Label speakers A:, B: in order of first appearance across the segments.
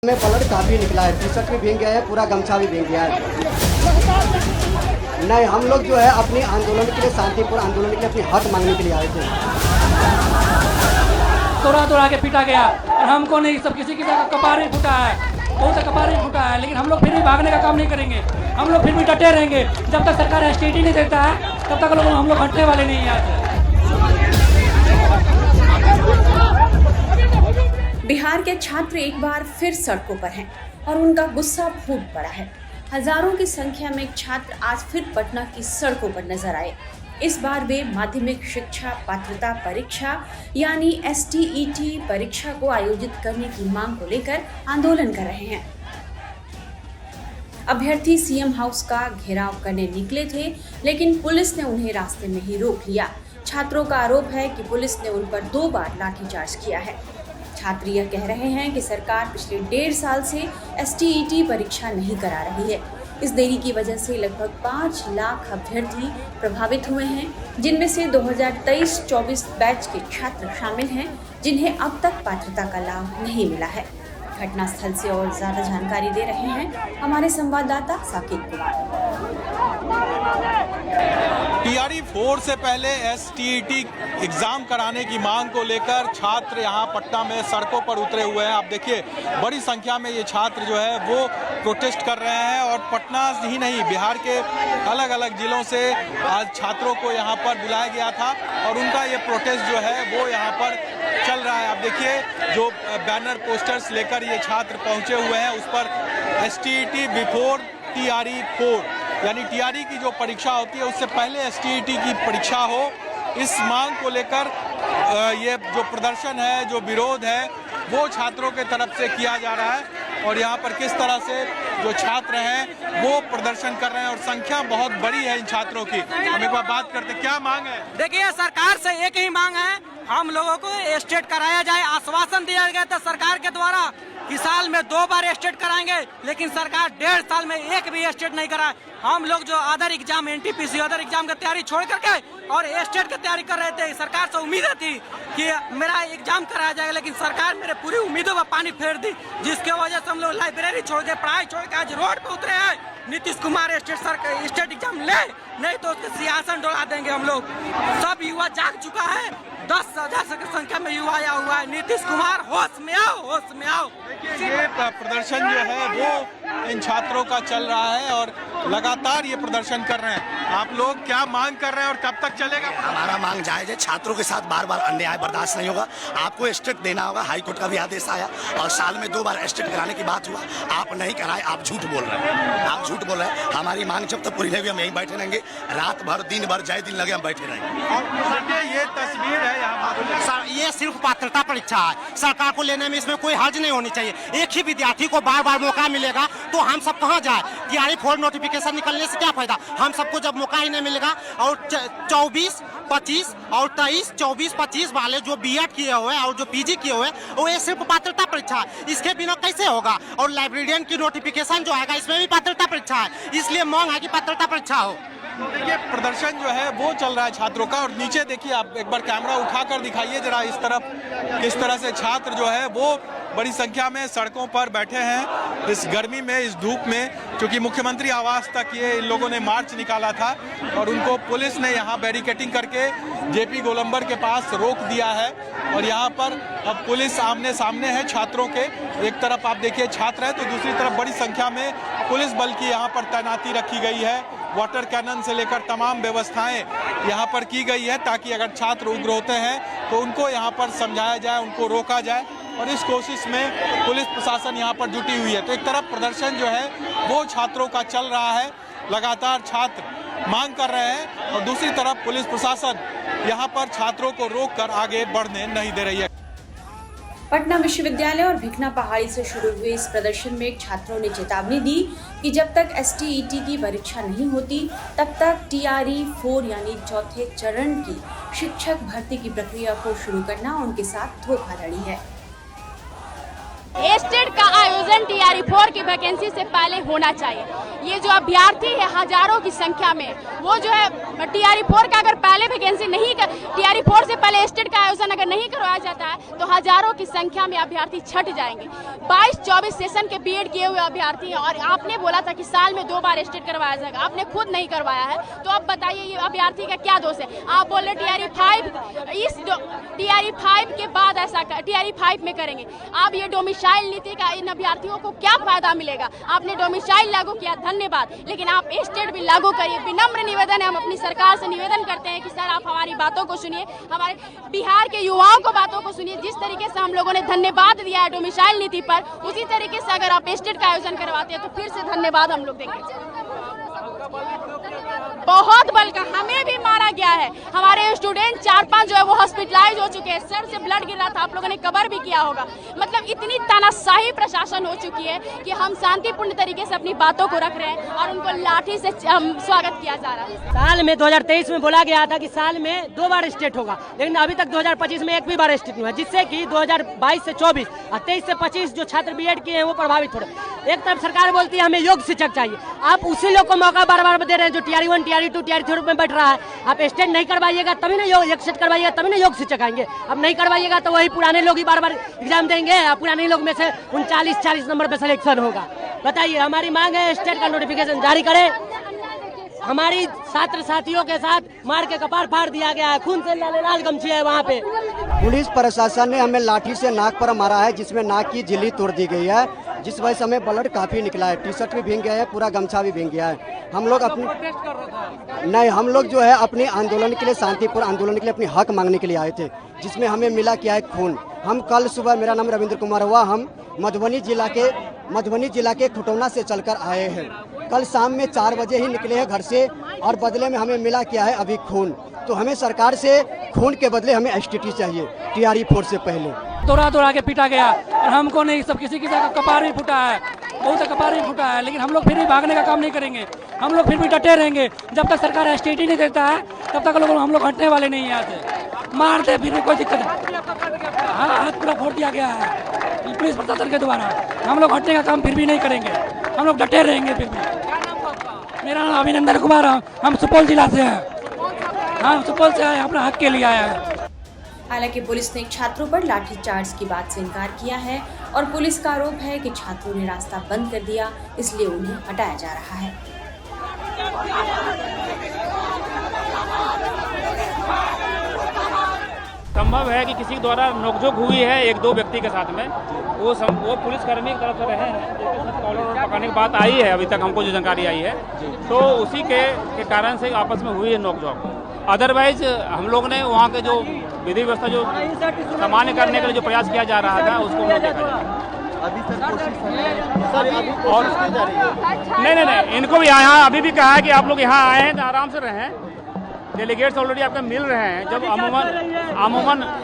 A: में ब्लड काफ़ी निकला है, टी शर्ट भी भीग गया है, पूरा गमछा भी भीग गया है। नहीं, हम लोग जो है अपनी आंदोलन के लिए, शांतिपूर्ण आंदोलन के लिए अपनी हक मांगने के लिए आए थे।
B: तोड़ा के पीटा गया और हमको नहीं, सब किसी कपार ही फूटा है, बहुत कपार ही फूटा है। लेकिन हम लोग फिर भी भागने का काम नहीं करेंगे, हम लोग फिर भी डटे रहेंगे। जब तक सरकार एसटीईटी नहीं देता है तब तक हम लोग हटने वाले नहीं हैं।
C: बिहार के छात्र एक बार फिर सड़कों पर हैं और उनका गुस्सा फूट पड़ा है। हजारों की संख्या में छात्र आज फिर पटना की सड़कों पर नजर आए। इस बार वे माध्यमिक शिक्षा पात्रता परीक्षा यानी एसटीईटी परीक्षा को आयोजित करने की मांग को लेकर आंदोलन कर रहे हैं। अभ्यर्थी सीएम हाउस का घेराव करने निकले थे, लेकिन पुलिस ने उन्हें रास्ते में ही रोक लिया। छात्रों का आरोप है कि पुलिस ने उन पर 2 बार लाठीचार्ज किया है। छात्र यह कह रहे हैं कि सरकार पिछले 1.5 साल से एसटीईटी परीक्षा नहीं करा रही है। इस देरी की वजह से लगभग 5 लाख अभ्यर्थी प्रभावित हुए हैं, जिनमें से 2023-24 बैच के छात्र शामिल हैं, जिन्हें अब तक पात्रता का लाभ नहीं मिला है। घटनास्थल से और ज्यादा जानकारी दे रहे हैं हमारे संवाददाता साकिब कुमार।
D: टीआरई 4 से पहले एसटीईटी एग्जाम कराने की मांग को लेकर छात्र यहां पटना में सड़कों पर उतरे हुए हैं। आप देखिए, बड़ी संख्या में ये छात्र जो है वो प्रोटेस्ट कर रहे हैं और पटना ही नहीं, बिहार के अलग अलग जिलों से आज छात्रों को यहां पर बुलाया गया था और उनका ये प्रोटेस्ट जो है वो यहां पर चल रहा है। आप देखिए, जो बैनर पोस्टर्स लेकर ये छात्र पहुंचे हुए हैं उस पर एसटीईटी बिफोर टीआरई 4 यानी टीआरई की जो परीक्षा होती है उससे पहले एसटीईटी की परीक्षा हो, इस मांग को लेकर ये जो प्रदर्शन है, जो विरोध है, वो छात्रों के तरफ से किया जा रहा है। और यहाँ पर किस तरह से जो छात्र हैं वो प्रदर्शन कर रहे हैं और संख्या बहुत बड़ी है इन छात्रों की। हम एक बार बात करते, क्या मांग है?
E: देखिए, सरकार से एक ही मांग है, हम लोगों को एस्टेट कराया जाए। आश्वासन दिया गया था सरकार के द्वारा कि साल में 2 बार एस्टेट कराएंगे, लेकिन सरकार 1.5 साल में एक भी एस्टेट नहीं कराए। हम लोग जो other exam, NTPC other exam की तैयारी छोड़ करके और एस्टेट की तैयारी कर रहे थे, सरकार से उम्मीद थी कि मेरा एग्जाम कराया जाएगा, लेकिन सरकार मेरे पूरी उम्मीदों पर पानी फेर दी, जिसके वजह से हम लोग लाइब्रेरी छोड़ के, पढ़ाई छोड़ के आज रोड पे उतरे हैं। नीतीश कुमार एस्टेट एग्जाम ले, नहीं तो उसके सिंहासन डोला देंगे हम लोग। सब युवा जाग चुका है, 10,000 की संख्या में युवा आया हुआ है। नीतीश कुमार होश में आओ, होश में आओ।
D: ये प्रदर्शन जो है वो इन छात्रों का चल रहा है और लगातार ये प्रदर्शन कर रहे हैं। आप लोग क्या मांग कर रहे हैं और कब तक चलेगा?
F: हमारा मांग जायज है। छात्रों के साथ बार बार अन्याय बर्दाश्त नहीं होगा। आपको एस्टेट देना होगा, हाई कोर्ट का भी आदेश आया और साल में 2 बार एस्टेट कराने की बात हुआ, आप नहीं कराए, आप झूठ बोल रहे हैं, आप झूठ बोल रहे हैं। हमारी मांग जब तक पूरी नहीं हुई हम यहीं बैठे रहेंगे, रात भर दिन भर जय दिन लगे हम बैठे रहेंगे।
D: ये तस्वीर है यहाँ
G: सर, ये सिर्फ पात्रता परीक्षा है, सरकार को लेने में इसमें कोई हर्ज नहीं होनी चाहिए। एक ही विद्यार्थी को बार बार मौका मिलेगा तो हम सब कहाँ जाए? टीआरई 4 नोटिफिकेशन निकलने से क्या फायदा? हम सबको जब मौका ही नहीं मिलेगा और 24, 25 और 23, 24, 25 वाले जो बीएड किए हुए और जो पीजी किए हुए, वो ये सिर्फ पात्रता परीक्षा है, इसके बिना कैसे होगा? और लाइब्रेरियन की नोटिफिकेशन जो आएगा इसमें भी पात्रता परीक्षा है, इसलिए मांग है कि पात्रता परीक्षा हो।
D: देखिए, प्रदर्शन जो है वो चल रहा है छात्रों का और नीचे देखिए, आप एक बार कैमरा उठाकर दिखाइए जरा इस तरफ, किस तरह से छात्र जो है वो बड़ी संख्या में सड़कों पर बैठे हैं इस गर्मी में, इस धूप में, क्योंकि मुख्यमंत्री आवास तक ये इन लोगों ने मार्च निकाला था और उनको पुलिस ने यहाँ बैरिकेटिंग करके जेपी गोलंबर के पास रोक दिया है और यहाँ पर अब पुलिस आमने सामने है छात्रों के। एक तरफ आप देखिए छात्र है तो दूसरी तरफ बड़ी संख्या में पुलिस बल की यहाँ पर तैनाती रखी गई है। वाटर कैनन से लेकर तमाम व्यवस्थाएं यहाँ पर की गई है ताकि अगर छात्र उग्र होते हैं तो उनको यहाँ पर समझाया जाए, उनको रोका जाए और इस कोशिश में पुलिस प्रशासन यहाँ पर जुटी हुई है। तो एक तरफ प्रदर्शन जो है वो छात्रों का चल रहा है, लगातार छात्र मांग कर रहे हैं और दूसरी तरफ पुलिस प्रशासन यहाँ पर छात्रों को रोककर आगे बढ़ने नहीं दे रही है।
C: पटना विश्वविद्यालय और भिखना पहाड़ी से शुरू हुए इस प्रदर्शन में छात्रों ने चेतावनी दी कि जब तक एसटीईटी की परीक्षा नहीं होती तब तक टीआरई 4 यानी चौथे चरण की शिक्षक भर्ती की प्रक्रिया को शुरू करना उनके साथ धोखाधड़ी है।
H: एस्टेट का आयोजन डिवीजन टीआरई 4 की वैकेंसी से पहले होना चाहिए। ये जो अभ्यर्थी है हजारों की संख्या में, वो जो है टीआरई 4 का अगर पहले वैकेंसी नहीं कर, टीआरई 4 से पहले स्टेट का आयोजन अगर नहीं करवाया जाता है तो हजारों की संख्या में अभ्यर्थी छट जाएंगे। 22-24 सेशन के बीएड किए हुए अभ्यर्थी हैं और आपने बोला था कि साल में 2 बार स्टेट करवाया जाएगा, आपने खुद नहीं करवाया है, तो अब बताइए ये अभ्यर्थी का क्या दोष है? आप बोल रहे टीआरई 5 के बाद ऐसा टीआरई 5 में करेंगे। आप ये डोमिसाइल नीति का इन अभ्यर्थियों को क्या फायदा मिलेगा? आपने डोमिसाइल लागू किया, धन्यवाद, लेकिन आप स्टेट भी लागू करिए। विनम्र निवेदन है, हम अपनी सरकार से निवेदन करते हैं कि सर आप हमारी बातों को सुनिए, हमारे बिहार के युवाओं को बातों को सुनिए। जिस तरीके से हम लोगों ने धन्यवाद दिया है डोमिसाइल नीति पर, उसी तरीके से अगर आप स्टेट का आयोजन करवाते हैं तो फिर से धन्यवाद हम लोग देंगे। बहुत बल का, हमें भी मारा गया है, हमारे स्टूडेंट 4-5 जो है वो हॉस्पिटलाइज हो चुके हैं, सर से ब्लड गिर रहा था, आप लोगों ने कवर भी किया होगा। मतलब इतनी तानाशाही प्रशासन हो चुकी है कि हम शांतिपूर्ण तरीके से अपनी बातों को रख रहे हैं और उनको लाठी से स्वागत किया जा रहा है।
I: साल में 2023 में बोला गया था कि साल में 2 बार स्टेट होगा, लेकिन अभी तक 2025 में एक भी बार स्टेट नहीं हुआ, जिससे कि 2022 से 24 और 23 से 25 जो छात्र बीएड किए हैं वो प्रभावित हो रहे। एक तरफ सरकार बोलती है हमें योग्य शिक्षक चाहिए, आप उसी लोग को मौका बार बार दे रहे हैं जो टीआरई 1, टीआरई 2, टीआरई 3 में बैठ रहा है। आप स्टेट नहीं करवाइएगा तभी ना योग स्टेट करवाइएगा तभी ना योग शिक्षक आएंगे। अब नहीं करवाइएगा तो वही पुराने लोग ही बार बार एग्जाम देंगे, पुराने लोग में से 39-40 नंबर पे सिलेक्शन होगा। बताइए, हमारी मांग है स्टेट का नोटिफिकेशन जारी करे। हमारी छात्र साथियों के साथ मार के कपार फाड़ दिया गया है, खून से लाल गमछी है वहाँ पे।
A: पुलिस प्रशासन ने हमें लाठी से नाक पर मारा है, जिसमें नाक की झिल्ली तोड़ दी गई है, जिस वजह से हमें ब्लड काफी निकला है, टी शर्ट भी भीग गया है, पूरा गमछा भी भीग गया है। हम लोग हम लोग जो है अपने आंदोलन के लिए, शांतिपूर्ण आंदोलन के लिए अपनी हक मांगने के लिए आए थे, जिसमें हमें मिला क्या है, खून। हम कल सुबह, मेरा नाम रविंद्र कुमार हुआ, हम मधुबनी जिला के खुटौना से चलकर आए हैं। कल शाम में 4 बजे ही निकले हैं घर से और बदले में हमें मिला क्या है, अभी खून। तो हमें सरकार से खून के बदले हमें एसटीटी चाहिए, टीआरई 4 से पहले।
B: दौड़ा के पीटा गया और हमको नहीं, सब किसी का कपार भी फूटा है, बहुत कपार भी फूटा है, लेकिन हम लोग फिर भी भागने का काम नहीं करेंगे। हम लोग फिर भी डटे रहेंगे जब तक सरकार एसटीटी नहीं देता है, तब तक हम लोग हटने वाले नहीं हैं यहाँ से। मारते फिर भी कोई दिक्कत नहीं। हाँ, हाथ पूरा फोड़ दिया गया है पुलिस प्रशासन के द्वारा। हम लोग हटने का काम फिर भी नहीं करेंगे, हम लोग डटे रहेंगे फिर भी। मेरा नाम अभिनंदन कुमार है, हम सुपौल जिला से हैं। हम सुपौल से आए, अपना हक के लिए आए हैं।
C: हालांकि पुलिस ने छात्रों पर लाठीचार्ज की बात से इनकार किया है और पुलिस का आरोप है कि छात्रों ने रास्ता बंद कर दिया, इसलिए उन्हें हटाया जा रहा है।
J: संभव है कि किसी के द्वारा नोकझोंक हुई है 1-2 व्यक्ति के साथ में, वो पुलिसकर्मी की तरफ से रहे हैं। कॉलर पकड़ने की बात आई है, अभी तक हमको जो जानकारी आई है, तो उसी के कारण से आपस में हुई है नोकझोंक। अदरवाइज हम लोग ने वहाँ के जो विधि व्यवस्था जो सामान्य करने के लिए जो प्रयास किया जा रहा था उसको हम लोग देखा जाए।
K: अभी तक कोशिश और
J: नहीं, इनको भी यहाँ अभी भी कहा है कि आप लोग यहाँ आए हैं तो आराम से रहें। डेलीगेट्स ऑलरेडी आपके मिल रहे हैं। जब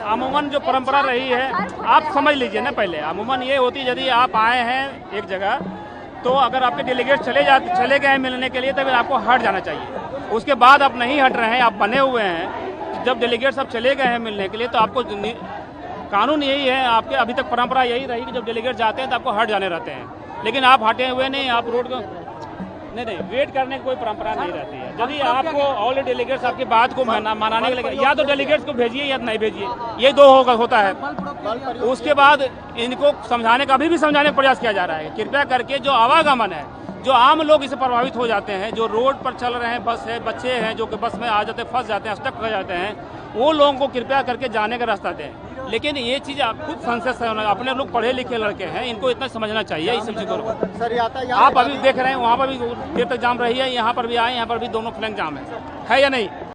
J: अमूमन जो परंपरा रही है, आप समझ लीजिए ना, पहले अमूमन ये होती है यदि आप आए हैं एक जगह तो अगर आपके डेलीगेट्स चले गए हैं मिलने के लिए तो फिर आपको हट जाना चाहिए। उसके बाद आप नहीं हट रहे हैं, आप बने हुए हैं। जब डेलीगेट्स आप चले गए हैं मिलने के लिए तो आपको कानून यही है, आपके अभी तक परंपरा यही रही कि जब डेलीगेट जाते हैं तो आपको हट जाने रहते हैं, लेकिन आप हटे हुए नहीं, आप रोड को नहीं वेट करने की कोई परंपरा नहीं रहती है। यदि आपको ऑल डेलीगेट्स आपकी बात को मनाने के लिए या तो डेलीगेट्स को भेजिए या नहीं भेजिए, ये 2 होता है। उसके बाद इनको समझाने का, अभी भी समझाने का प्रयास किया जा रहा है। कृपया करके जो आवागमन है, जो आम लोग इससे प्रभावित हो जाते हैं, जो रोड पर चल रहे हैं, बस है, बच्चे हैं जो कि बस में आ जाते हैं, फंस जाते हैं, स्टक हो जाते हैं, वो लोगों को कृपया करके जाने का रास्ता दें। लेकिन ये चीज़ आप खुद संशय, अपने लोग पढ़े लिखे लड़के हैं, इनको इतना समझना चाहिए इस चीज़ को। आप अभी देख रहे हैं वहाँ पर भी देर तक जाम रही है, यहाँ पर भी आए, यहाँ पर भी दोनों फ्लैंक जाम है या नहीं?